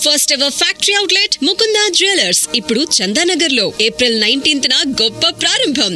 First ever factory outlet Mukunda jewellers ఇప్పుడు చందానగర్ లో April 19th గొప్ప ప్రారంభం.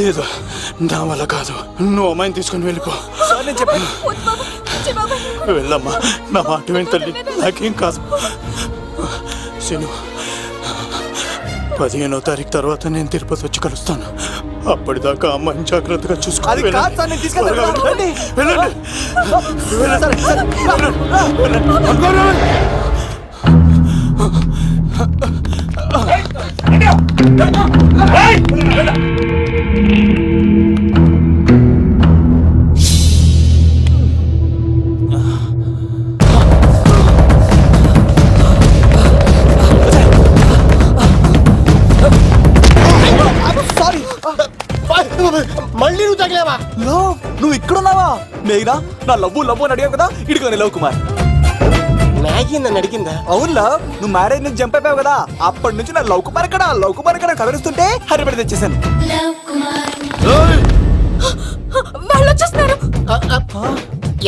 లేదు, నా వల్ల కాదు. నువ్వు అమ్మాయిని తీసుకుని వెళ్ళిపో. వెళ్ళమ్మా, నా మాట విని తల్లి, నాకేం కాదు. శను, 15వ తారీఖు తర్వాత నేను తిరుపతి వచ్చి కలుస్తాను. అప్పటిదాకా అమ్మాయిని జాగ్రత్తగా చూసుకోవాలి. మళ్ళీ నువ్వు తగిలేవా? నువ్వు ఇక్కడున్నావా? మేఘనా, నా లవ్వు అని అడిగావు కదా, ఇడిగోని లవ్ కుమార్. మ్యాగీ నన్ను అడిగిందా? అవునులా, నువ్వు మ్యారేజ్ నుంచి జంప్ అయిపోయావు కదా, అప్పటి నుంచి నా లవ్ కుమార్ ఇక్కడ కలరిస్తుంటే హరిపడి తెచ్చేసాను. వాళ్ళు వచ్చేస్తున్నారు.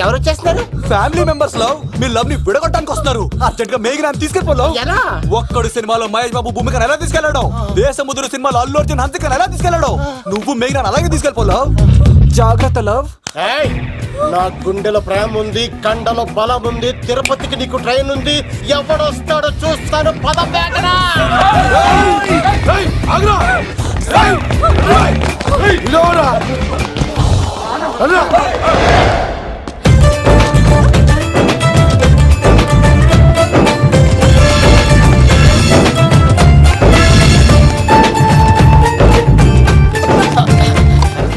ఎవరు వచ్చేస్తున్నారు? ఫ్యామిలీ మెంబర్స్ లో మీ లవ్ ని విడగొట్టడానికి వస్తున్నారు. అర్జెంట్ గా మేఘనాన్ని తీసుకెళ్ళిపోలో. ఎలా? ఒక్కడు సినిమాలో మహేష్ బాబు భూమికను ఎలా తీసుకెళ్లాడు, దేశముద్రు సినిమాలో అల్లు అర్జున్ హంసికను ఎలా తీసుకెళ్లాడు, నువ్వు మేఘనాన్ని అలాగే తీసుకెళ్ళిపోలో. జాగ్రత్త లవ్. నా గుండెలో ప్రేమ ఉంది, కండలో బలం ఉంది, తిరుపతికి నీకు ట్రైన్ ఉంది. ఎవడొస్తాడో చూస్తాను. పద మేఘనా.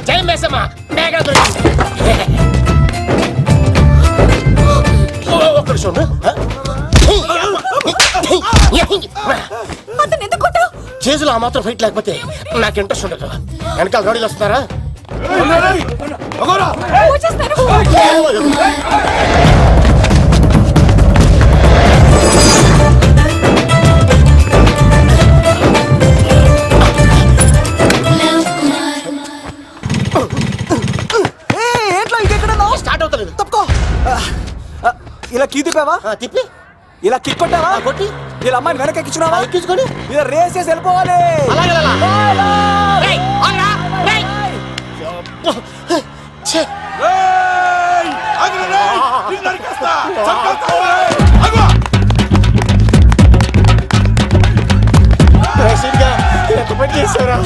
జై మేసమ్మ, మేఘనా దొరికింది. ఒక్కడు చూడు. చేతులు ఆ మాత్రం ఫైట్ లేకపోతే నాకు ఇంట్రెస్ట్ ఉండదు. వెనకాల గాడీలు వస్తున్నారా? స్టార్ట్ అవుతలేదు. తప్పుకో. ఇలా కీ తిప్పావా? తిప్పి ఇలా కిక్ కొట్టావా? కొట్టి ఇలా అమ్మాయిని వెనక ఎక్కించున్నావా? ఎక్కించుకొని ఇలా రేస్ చేసి వెళ్ళిపోవాలి. చేసారా?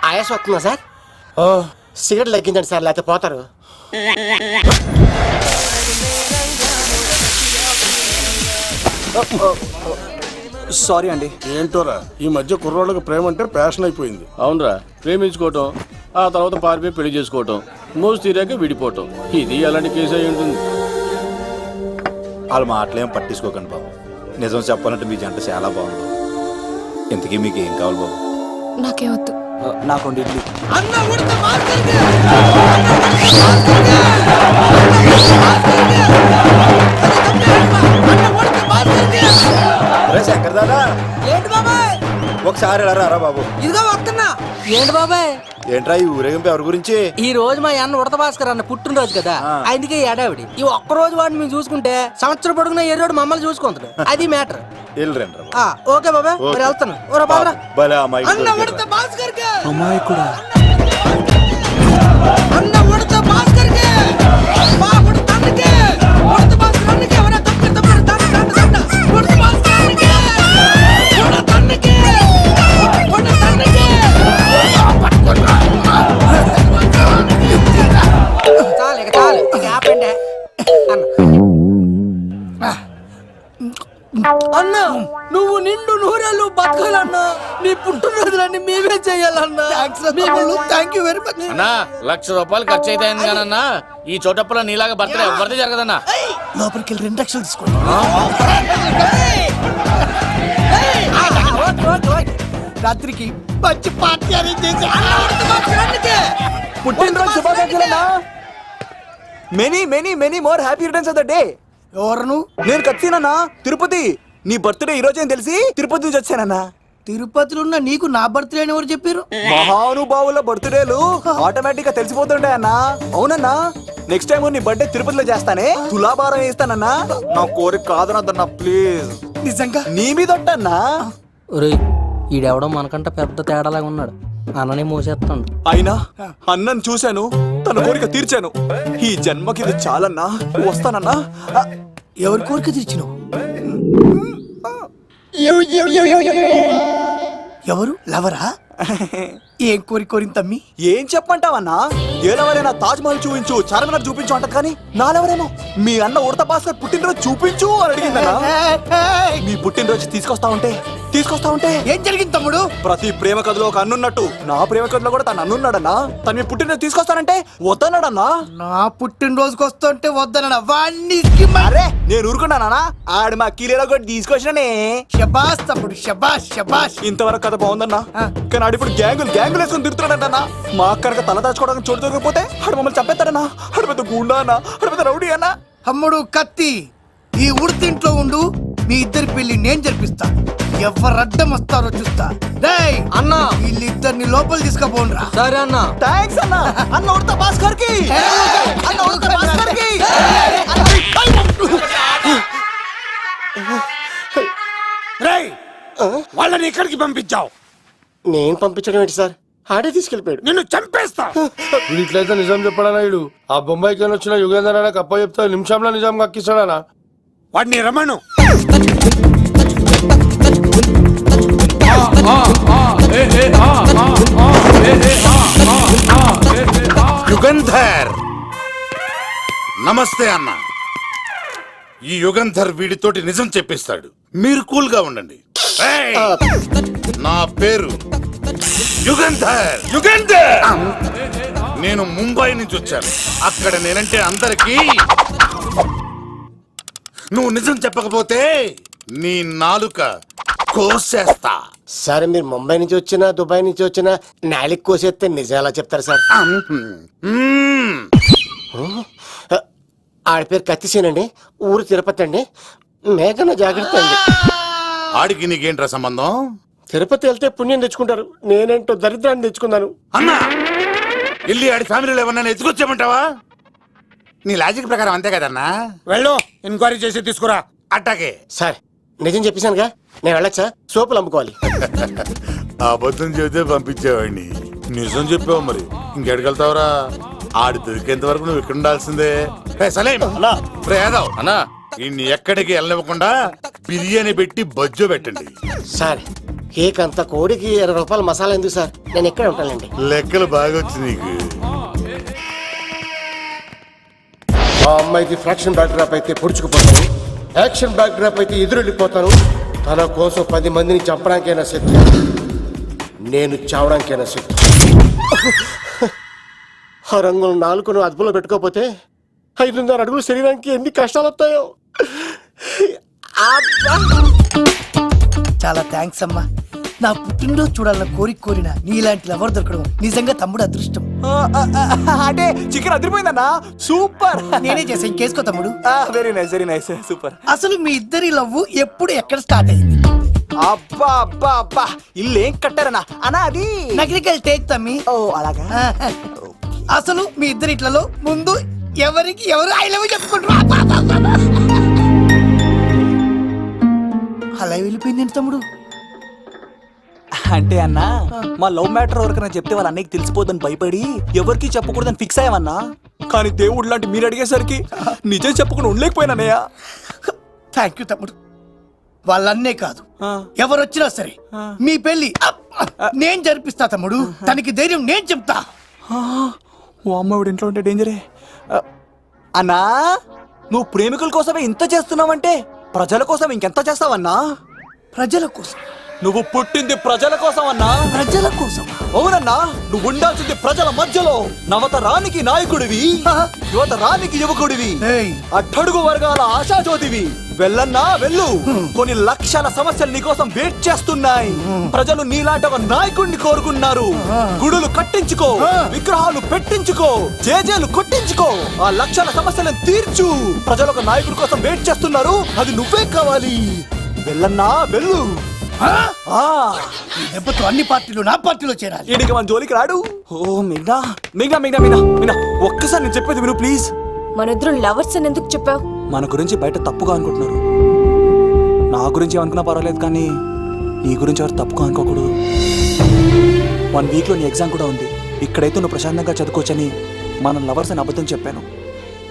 ఆయాస వస్తుందా సార్? సిగరెట్ లెక్కించండి సార్, లేకపోతే పోతారు. సారీ అండి. ఏంటోరా, ఈ మధ్య కుర్రోళ్ళకి ప్రేమ అంటే ప్యాషన్ అయిపోయింది. అవునరా, ప్రేమించుకోవటం, ఆ తర్వాత పారిపోయి పెళ్లి చేసుకోవటం, మోజు తీరాక విడిపోవటం, ఇది అలాంటి కేసు అయి ఉంటుంది. వాళ్ళ మాటలేం పట్టించుకోకండి బాబు. నిజం చెప్పాలంటే మీ జంట చాలా బాగుంది. ఇంతకీ మీకు ఏం కావాలి బాబు? నాకే వద్దు. నాకు ఇడ్లీ. శంకర్ దాదా ఏంటి బాబాయ్? ఒకసారి ఎలా రారా బాబు? ఇదిగో వస్తున్నా. ఏంటి బాబాయ్? ఏంట్రా ఈ ఊరేగింపు ఎవరి గురించి? ఈ రోజు మా అన్న ఉడత భాస్కర్ అన్న పుట్టినరోజు కదా, ఆయనకి ఏడావిడి. ఈ ఒక్క రోజు వాడిని మేము చూసుకుంటే సంవత్సరం పొడుగున ఎర్రోడు మమ్మల్ని చూసుకుంటాడు. అది మ్యాటర్. వెళ్ళరండి ఓకే బాబాయ్, మరి వెళ్తాను. ఓరా బాబరా. భలే అమ్మాయి అన్న ఉడత భాస్కర్ కి, అమ్మాయి కూడా అన్న ఉడత భాస్కర్ కి, మా ఉడత అన్నకి, ఉడత భాస్కర్ అన్నకి ఎవరైనా తప్పు తప్పు ఉడత భాస్కర్ అన్నకి, ఉడత అన్నకి, ఉడత అన్నకి. చాలు ఇక చాలు, ఇక ఆపండి. అన్న నువ్వు నిండు నూరేళ్ళు బతకాలన్నా, నీ పుట్టినరోజులన్నీ మేమే చెయ్యాలన్నా. థ్యాంక్ యూ వెరీ మచ్ అన్నా. 1,00,000 రూపాయలు ఖర్చు అయితే అయింది కానన్నా, ఈ చోటప్పులో నీలాగా బర్త్డే ఎవరిది జరగదన్నా. లోపలికి వెళ్ళి 2 లక్షలు తీసుకోండి. రాత్రికి మంచి పార్టీ అరేంజ్ చేసి పుట్టినరోజు శుభాకాంక్షలన్నా. Many many many more happy returns of the day. ఎవరు? నేను కత్తినన్నా, తిరుపతి. నీ బర్త్డే ఈ రోజే అని తెలిసి తిరుపతి నుంచి వచ్చానన్నా. తిరుపతిలో ఉన్న నీకు నా బర్త్డే అని ఎవరు చెప్పారు? మహానుభావుల బర్త్డేలు ఆటోమేటిక్ గా తెలిసిపోతుంటాయన్నా. అవునన్నా, నెక్స్ట్ టైం నీ బర్త్డే తిరుపతిలో చేస్తానే, తులాభారం వేస్తానన్నా. నా కోరిక కాదనద్దన్నా ప్లీజ్. నిజంగా నీ మీద ఒట్టన్నా. ఒరేయ్, ఈడెవడో మనకంట పెద్ద తేడాలాగా ఉన్నాడు. అన్ననే మోసేస్తాడు. అయినా అన్నను చూశాను, తన కోరిక తీర్చాను. ఈ జన్మకి ఇది చాలన్నా, వస్తానన్నా. ఎవరి కోరిక తీర్చినావు? ఎవరు? లవరా? ఏం కోరి కోరింది తమ్మి? ఏం చెప్పంటావన్నా? ఏలవరైనా తాజ్ మహల్ చూపించు, చార్మినార్ చూపించు అంట, కానీ నాలెవరేమో మీ అన్న ఉడత భాస్కర్ పుట్టినరోజు చూపించు అని అడిగిందన్నా. మీ పుట్టినరోజు తీసుకొస్తా ఉంటే ఏం జరిగింది తమ్ముడు? ప్రతి ప్రేమ కథలో ఒక అన్నున్నట్టు నా ప్రేమ కథలో కూడా తను అన్నున్నాడన్నా. తను మీ పుట్టినరోజు తీసుకొస్తానంటే వద్దన్నాడన్నా. నా పుట్టినరోజుకి వస్తుంటే వద్దన వాణ్ణి. అరే నేను ఊరుకున్నానా? ఆడు మా కీలేలో కూడా తీసుకొచ్చిననే. శబాష్ తమ్ముడు, శబాష్ శబాష్. ఇంతవరకు కథ బాగుందన్నా, కానీ ఆడు ఇప్పుడు గ్యాంగులు వేసుకుని తిరుగుతున్నాడంటన్నా. మా అక్కడికి తల దాచుకోవడానికి చోటు దొరికిపోతే ఆడు మమ్మల్ని చంపేస్తాడన్నా. ఆడు పెద్ద గుండా అన్నా, ఆడు పెద్ద రౌడీ అన్నా. తమ్ముడు కత్తి, ఈ ఉడితింట్లో ఉండు. మీ ఇద్దరి పెళ్లి నేను జరిపిస్తా. ఎవరు అడ్డం వస్తారో చూస్తా. రేయ్ అన్నా, వీళ్ళిద్దరిని లోపల తీసుకుపోండ్రా. సరే అన్న. థాంక్స్ అన్నా. అన్న ఉడత భాస్కర్ కి, అన్న ఉడత భాస్కర్ కి. రేయ్ వాళ్ళని ఎక్కడికి పంపించావు? నేను పంపించడం ఏంటి సార్? ఆడే తీసుకెళ్ళిపోయాడు. నిన్ను చంపేస్తా. ఇట్లయితే నిజం చెప్పడానా? ఇడు ఆ బొంబాయికి వచ్చిన యుగేందర్ అన్న కప్ప చెప్తా నిమిషంలో నిజం కక్కిస్తాడానా? వాడిని రమణు. యుగంధర్ నమస్తే అన్న. ఈ యుగంధర్ వీడితోటి నిజం చెప్పిస్తాడు, మీరు కూల్ గా ఉండండి. ఏయ్! నా పేరు యుగంధర్. నేను ముంబై నుంచి వచ్చాను. అక్కడ నేనంటే అందరికీ. నువ్వు నిజం చెప్పకపోతే నీ నాలుక కోసేస్తా. సార్ మీరు ముంబై నుంచి వచ్చినా దుబాయ్ నుంచి వచ్చినా నాలిక్ కోసేస్తే నిజం ఎలా చెప్తారు సార్? మ్మ్. ఆడ పేరు కత్తిసేనండి, ఊరు తిరుపతి అండి. మేఘన జాగ్రత్త అండి. ఆడికి నీకేంట్రా సంబంధం? తిరుపతి వెళ్తే పుణ్యం తెచ్చుకుంటారు, నేనేంటో దరిద్రాన్ని తెచ్చుకున్నాను. అన్నా వెళ్ళి ఆడి ఫ్యామిలీలో ఎవరన్నా ఎత్తుకొచ్చామంటావా? నీ లాజిక్ ప్రకారం అంతే కదన్నా. వెళ్ళు, ఎంక్వైరీ చేసి తీసుకురా. అట్టాకే. సార్ నిజం చెప్పేశానుగా, నేను వెళ్ళచ్చా? సోపులు అమ్ముకోవాలి. అబద్ధం చెబితే పంపించేవాడిని, నిజం చెప్పావు మరి ఇంకెడగలుగుతావురా? ఆడి దొరికేంత వరకు నువ్వు ఇక్కడ ఉండాల్సిందే. అన్నా ఇన్ని ఎక్కడికి వెళ్ళనివ్వకుండా బిర్యానీ పెట్టి బజ్జో పెట్టండి. సార్ కేక్ కోడికి 20 రూపాయల మసాలా ఎందుకు సార్? నేను ఎక్కడ ఉంటానండి. లెక్కలు బాగా వచ్చి నీకు. ఆ అమ్మాయికి ఫ్రాక్షన్ బ్యాక్ డ్రాప్ అయితే పొడుచుకుపోతాను, యాక్షన్ బ్యాక్ డ్రాప్ అయితే ఎదురెళ్ళిపోతాను. తన కోసం 10 మందిని చంపడానికైనా శక్తి, నేను చావడానికైనా శక్తి. ఆ రంగులు 4 అదుపులో పెట్టుకోకపోతే 5.5 అడుగులు శరీరానికి ఎన్ని కష్టాలు వస్తాయో. చాలా థ్యాంక్స్ అమ్మా. నా పుట్టినరోజు చూడాలన్న కోరిన నీలాంటి లవర్ దొరకడం నిజంగా తమ్ముడు అదృష్టం. అంటే చికెన్ అదిరిపోయిందన్నా, సూపర్. నేనే చేసా, ఇంకేసుకో తమ్ముడు. Very nice super. అసలు మీ ఇద్దరి లవ్ ఎప్పుడు ఎక్కడ స్టార్ట్ అయింది? అబ్బా అబ్బా అబ్బా, ఇల్లు ఏం కట్టారన్నా అన్నా? అది నగరికల్ టేక్ తమ్మి. ఓ అలాగా. అసలు మీ ఇద్దరి ఇట్లలో ముందు ఎవరికి ఎవరు ఐ లవ్ చెప్పుకుంటారు? అలా వెళ్ళిపోయింది తమ్ముడు. అంటే అన్నా, మా లవ్ మ్యాటర్ ఎవరికైనా చెప్తే వాళ్ళ అన్నయ్యకి తెలిసిపోద్దని భయపడి ఎవరికి చెప్పకూడదని ఫిక్స్ అయ్యామన్నా. కానీ దేవుడు లాంటి మీరు అడిగేసరికి నిజం చెప్పకుండా ఉండలేకపోయినానయ్యా. థ్యాంక్ యూ తమ్ముడు. వాళ్ళన్నే కాదు, ఎవరు వచ్చినా సరే మీ పెళ్లి నేను జరిపిస్తా తమ్ముడు. తనకి ధైర్యం నేను చెప్తా. ఓ అమ్మవిడి ఇంట్లో ఉంటే డేంజరే. అన్నా, నువ్వు ప్రేమికుల కోసమే ఇంత చేస్తున్నావంటే ప్రజల కోసం ఇంకెంత చేస్తావన్నా? ప్రజల కోసం. నువ్వు పుట్టింది ప్రజల కోసం అన్నా. ప్రజల కోసం? అవునన్నా, నువ్వు ఉండాల్సింది ప్రజల మధ్యలో. నవతరానికి నాయకుడివి, యువతరానికి యువకుడివి, ఏయ్. అట్టడుగు వర్గాల ఆశాజ్యోతివి. వెళ్ళన్నా వెళ్ళు. కొన్ని లక్షల సమస్యలు నీకోసం వెయిట్ చేస్తున్నాయి. ప్రజలు నీలాంటి ఒక నాయకుడిని కోరుకున్నారు. గుడులు కట్టించుకో, విగ్రహాలు పెట్టించుకో, జేజేలు కొట్టించుకో, ఆ లక్షల సమస్యలను తీర్చు. ప్రజలు ఒక నాయకుడి కోసం వెయిట్ చేస్తున్నారు, అది నువ్వే కావాలి. వెళ్ళన్నా వెళ్ళు. ఈ దెబ్బతో అన్ని పార్టీలు నా పార్టీలో చేరాలి. ఈడికి మన జోలికి రాడు. ఓ మిగ్నా మిగ్నా మిగ్నా మిగ్నా మిగ్నా, ఒక్కసారి నేను చెప్పేది విను ప్లీజ్. మనిద్దరం లవర్స్ అని ఎందుకు చెప్పావు? మన గురించి బయట తప్పుగా అనుకుంటున్నారు. నా గురించి ఏమనుకున్నా పర్వాలేదు, కానీ నీ గురించి ఎవరు తప్పుగా అనుకోకూడదు. 1 వీక్లో నీ ఎగ్జామ్ కూడా ఉంది. ఇక్కడైతే నువ్వు ప్రశాంతంగా చదువుకోవచ్చని మనం లవర్స్ అని అబద్ధం చెప్పాను.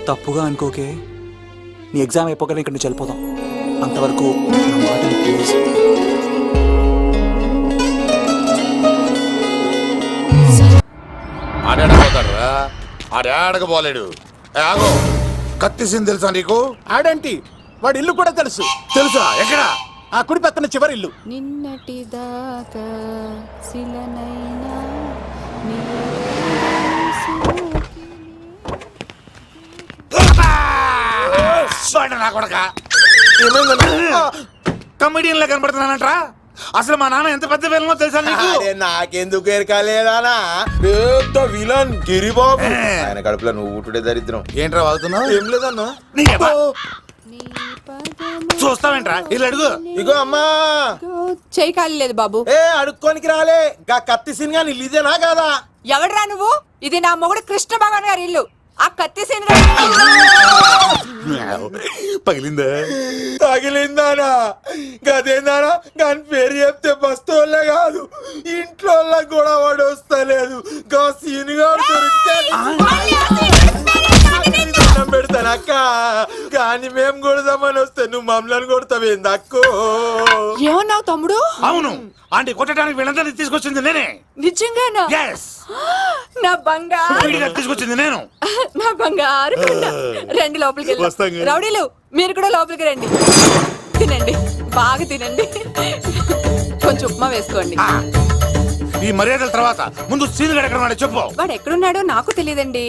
తప్పుగా అనుకోకే. నీ ఎగ్జామ్ అయిపోగానే ఇక్కడ నుంచి వెళ్ళిపోదాం. అంతవరకు నా మాటని ప్లీజ్. ఆడాడపోతాడురా, ఆడాడకపోలేడు. ఆగో, కత్తిసింది తెలుసా నీకు? ఆడంటి వాడి ఇల్లు కూడా తెలుసు. తెలుసా? ఎక్కడా? ఆ కుడి పక్కన చివరి ఇల్లు. నిన్నటి దాకా శిలనైనా నా కొడక కమెడియన్ లా కనబడుతున్నానంట్రా. అసలు మా నాన్న ఎంత పెద్ద విలనో తెలుసా నీకు? నాకెందుకు ఎరకాలేదానా? పెద్ద విలన్ గిరిబాబు. ఆయన కడుపులో నువ్వు ఊటుడే దరిద్రం. ఏంట్రా వాగుతున్నావు? ఏం లేదన్నా. చూస్తావేంట్రా? ఇల్లు అడుగు. ఇగో అమ్మా, చేయి ఖాళీ లేదు బాబు. ఏ అడుక్కోనికి రాలే. గా కత్తి సినిమా ఇల్లుదేనా కాదా? ఎవడరా నువ్వు? ఇది నా మొగుడు కృష్ణ భగవాన్ గారి ఇల్లు. ఆ కత్తి సీన్ పగిలిందా? తగిలిందానా? గదేందానా? దాని పేరు చెప్తే బస్తోళ్ళే కాదు, ఇంట్లో కూడా వాడు వస్తలేదు. గా సీనుగా దొరికితే పెడతాను అక్క. కానీ మేము కొడదామని వస్తే నువ్వు మమ్మల్ని కొడతావేంది అక్కో? ఏమన్నావు తమ్ముడు? అవును, ఆంటీ కొట్టడానికి వీళ్ళందరినీ తీసుకొచ్చింది నేనే. నిజంగానా? Yes. నా బంగారు వీడిగా తీసుకొచ్చింది నేను. నా బంగారు కొండ. రండి లోపలికి వస్తాం వెళ్దాం. కదా. రౌడీలు మీరు కూడా లోపలికి రండి. తినండి, బాగా తినండి. కొంచెం ఉప్మా వేసుకోండి. ఈ మర్యాదల తర్వాత ముందు సీన్ ఎక్కడ ఉన్నాడో చెప్పు. వాడు ఎక్కడున్నాడో నాకు తెలియదండి.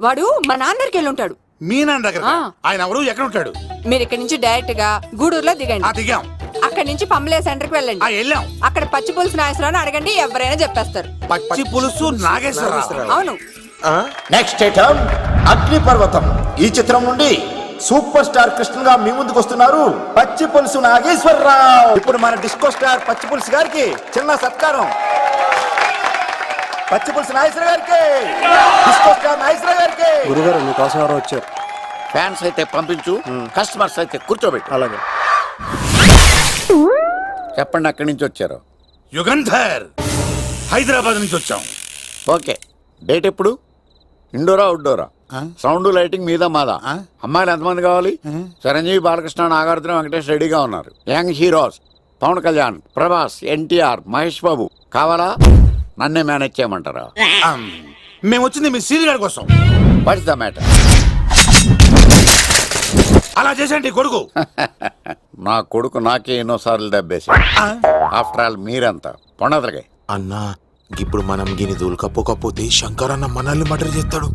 వాడు మా నాన్నకి వెళ్ళి ఉంటాడు. మీ నాన్న దగ్గర? ఆయన ఎవరు, ఎక్కడ ఉంటాడు? మీరు ఇక్కడ నుంచి డైరెక్ట్ గా గూడూరులో దిగండి. దిగాం. అక్కడ నుంచి పంబలే సెంటర్ కి వెళ్ళండి. వెళ్ళాం. అక్కడ పచ్చి పులుసు నాగేశ్వరరావు అడగండి, ఎవరైనా చెప్పేస్తారు. పచ్చి పులుసు నాగేశ్వరరావు? అవును. నెక్స్ట్ ఐటమ్ అగ్నిపర్వతం. ఈ చిత్రం నుండి సూపర్ స్టార్ కృష్ణగా మీ ముందుకు వస్తున్నారు పచ్చి పులుసు నాగేశ్వరరావు. ఇప్పుడు మన డిస్కో స్టార్ పచ్చి పులుసు గారికి చిన్న సత్కారం. పచ్చి పులుసు నాగేశ్వర గారికి, డిస్కో స్టార్ నాగేశ్వర గారికి. గురుగారు మీకోసం ఎవరో వచ్చారు. ఫ్యాన్స్ అయితే పంపించు, కస్టమర్స్ అయితే కూర్చోబెట్టు. అలాగే. చెప్పండి, అక్కడి నుంచి వచ్చారు? యుగంధర్, హైదరాబాద్ నుంచి వచ్చాం. ఓకే, డేట్ ఎప్పుడు? ఇండోరా అవుట్డోరా? సౌండ్ లైటింగ్ మీద మాదా? అమ్మాయిలు ఎంతమంది కావాలి? చిరంజీవి, బాలకృష్ణ, నాగార్జున, వెంకటేష్ రెడీగా ఉన్నారు. యంగ్ హీరోస్ పవన్ కళ్యాణ్, ప్రభాస్, ఎన్టీఆర్, మహేష్ బాబు కావాలా? నన్నే మేనేజ్ చేయమంటారా? మేము వచ్చింది మీ సీన్ గారి కోసం. What's the matter? అలా చేసేంటి కొడుకు? నా కొడుకు నాకే ఎన్నోసార్లు దెబ్బేసి. ఆఫ్టర్ ఆల్ మీరంతా పొండదలకే. అన్నా, ఇప్పుడు మనం గిని దూల్కపోకపోతే శంకర్ అన్న మనల్ని మర్డర్ చేస్తాడు.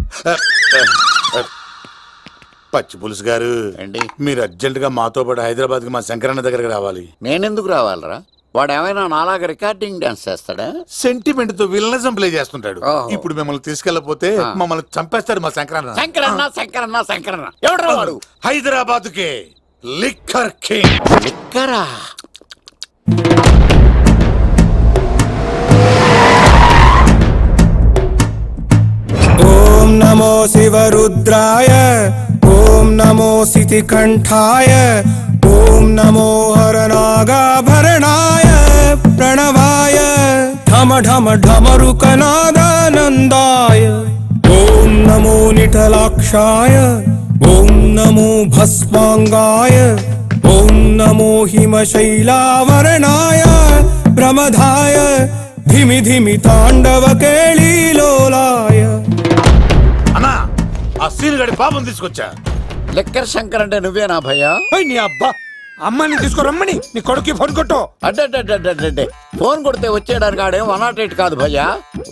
పచ్చి పులుసు గారు ఏంటి? మీరు అర్జెంట్ గా మాతో పాటు హైదరాబాద్ కి మా శంకరన్న దగ్గరికి రావాలి. నేనెందుకు రావాలరా? వాడు ఏమైనా నాలాగా రికార్డింగ్ డాన్స్ చేస్తాడా? సెంటిమెంట్ తో విలనిజం ప్లే చేస్తుంటాడు. ఓహో. ఇప్పుడు మిమ్మల్ని తీసుకెళ్లపోతే మమ్మల్ని చంపేస్తాడు మా శంకరన్న. శంకరన్న ఎవడరా వాడు? హైదరాబాద్ కే లిక్కర్ కింగ్. లిక్కరా? ఓం నమో శివరుద్రాయ ఓం నమో సితికంఠాయ ఓం నమో హరనాగాభరణాయ ప్రణవాయ ఢమ ఢమ ఢమరుకనాదానందాయ ఓం నమో నిఠలాక్షాయ ఓం నమో భస్మాంగాయ ఓం నమో హిమశైలావరణాయ ప్రమదాయ ధిమి ధిమి తాండవ కేళీలోలాయ. అన్నా ఆ సీన్ గడి పాపం తీసుకొచ్చా. లిక్కర్ శంకర్ అంటే నువ్వేనా భయ్యా? నీ అబ్బా అమ్మని తీసుకురమ్మని నీ కొడుకు ఫోన్ కొట్టు. అడ్డే ఫోన్ కొడితే వచ్చేయడానికి ఆడేం 108 కాదు భయ్యా,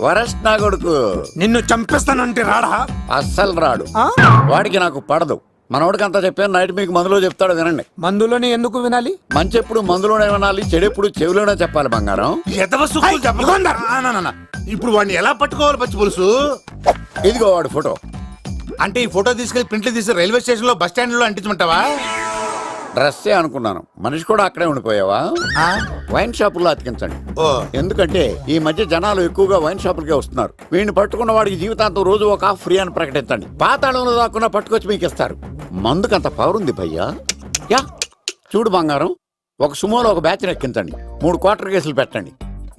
వరస్ట్ నా కొడుకు. నిన్ను చంపేస్తానంటే రాడా? అస్సలు రాడు. వాడికి నాకు పడదు. మనోడికి అంతా చెప్పాను, నైట్ మీకు మందులో చెప్తాడు వినండి. మందులోనే ఎందుకు వినాలి? మంచి ఎప్పుడు మందులోనే వినాలి, చెడు ఎప్పుడు చెవిలోనే చెప్పాలి బంగారం. ఎదవ సుక్కులు చెప్పకుండా. ఇప్పుడు వాడిని ఎలా పట్టుకోవాలి పచ్చి పులుసు? ఇదిగో వాడు ఫోటో. అంటే ఈ ఫోటో తీసుకెళ్లి ప్రింట్లు తీసి రైల్వే స్టేషన్ లో బస్ స్టాండ్ లో అంటించమంటావా? డ్రెస్సే అనుకున్నాను, మనిషి కూడా అక్కడే ఉండిపోయావా? వైన్ షాపుల్లో అతికించండి. ఓ. ఎందుకంటే ఈ మధ్య జనాలు ఎక్కువగా వైన్ షాపులకే వస్తున్నారు. వీడిని పట్టుకున్న వాడికి జీవితాంతం రోజు ఒక ఆఫ్ ఫ్రీ అని ప్రకటించండి. పాతాళంలో దాక్కున్నా పట్టుకొచ్చి మీకు ఇస్తారు. మందుకంత పవర్ ఉంది భయ్యా. యా చూడు బంగారం, ఒక సుమోలో ఒక బ్యాచ్ ఎక్కించండి, 3 క్వార్టర్ కేసులు పెట్టండి.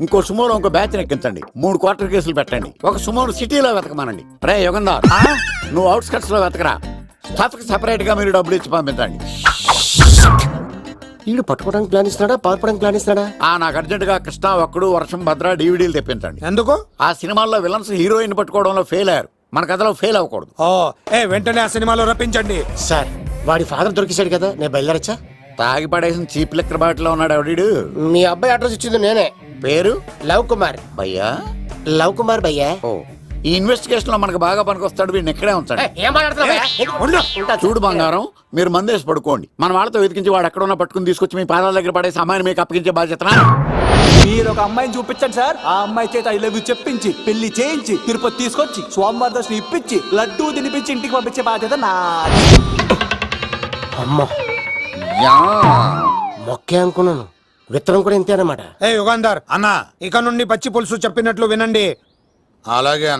ఇంకో సుమోలో ఇంకో బ్యాచ్ ఎక్కించండి, 3 క్వార్టర్ కేసులు పెట్టండి. ఒక సుమోను సిటీలో వెతకమానండి. రే యుగంధర్, నువ్వు అవుట్స్కట్స్ లో వెతకరా. స్టాఫ్ కి సెపరేట్ గా మీరు డబ్బులు ఇచ్చి పంపించండి. వీడు పట్టుకోవడానికి ప్లాన్ ఇస్తున్నాడా, పాల్పడానికి ప్లాన్ ఇస్తున్నాడా? నాకు అర్జెంట్ గా కృష్ణ ఒక్కడు వర్షం భద్ర డివిడీలు తెప్పించండి. ఎందుకు? ఆ సినిమాల్లో విలన్స్ హీరోయిన్ పట్టుకోవడంలో ఫెయిల్ అయ్యారు, మన కథలో ఫెయిల్ అవ్వకూడదు. వెంటనే ఆ సినిమాలో రప్పించండి. సార్ వాడి ఫాదర్ దొరికేశాడు కదా, నేను బయలుదేరచ్చా? తాగి పడేసిన చీప్ లిక్కర్ బాటిలో ఉన్నాడు ఎవడీడు? మీ అబ్బాయి అడ్రస్ ఇచ్చింది నేనే. పేరు లవ్ కుమార్. భయ్యా? లవ్ కుమార్ భయ్యా. ఓ, ఈ ఇన్వెస్టిగేషన్ లో మనకు బాగా పనికొస్తాడు, వీడిని ఎక్కడే ఉంచండి. చూడు బంగారం, మీరు మందేసి పడుకోండి. మన వాళ్ళతో వెతికించి వాడు ఎక్కడ ఉన్నా పట్టుకుని తీసుకొచ్చి మీ పాదాల దగ్గర పడేసి అమ్మాయిని మీకు అప్పగించే బాధ్యత. మీరు ఒక అమ్మాయిని చూపించండి సార్. ఆ అమ్మాయి చేత ఐ లవ్ యూ చెప్పించి పెళ్లి చేయించి తిరుపతి తీసుకొచ్చి స్వామివారి దర్శనం ఇప్పించి లడ్డూ తినిపించి ఇంటికి పంపించే బాధ్యత నాది. అమ్మా మొక్కే అనుకున్నాను, విత్తనం కూడా ఇంతే అన్నమాట. యుగాంధర్ అన్నా ఇక నుండి పచ్చి పులుసు చెప్పినట్లు వినండి. అలాగే అన్న.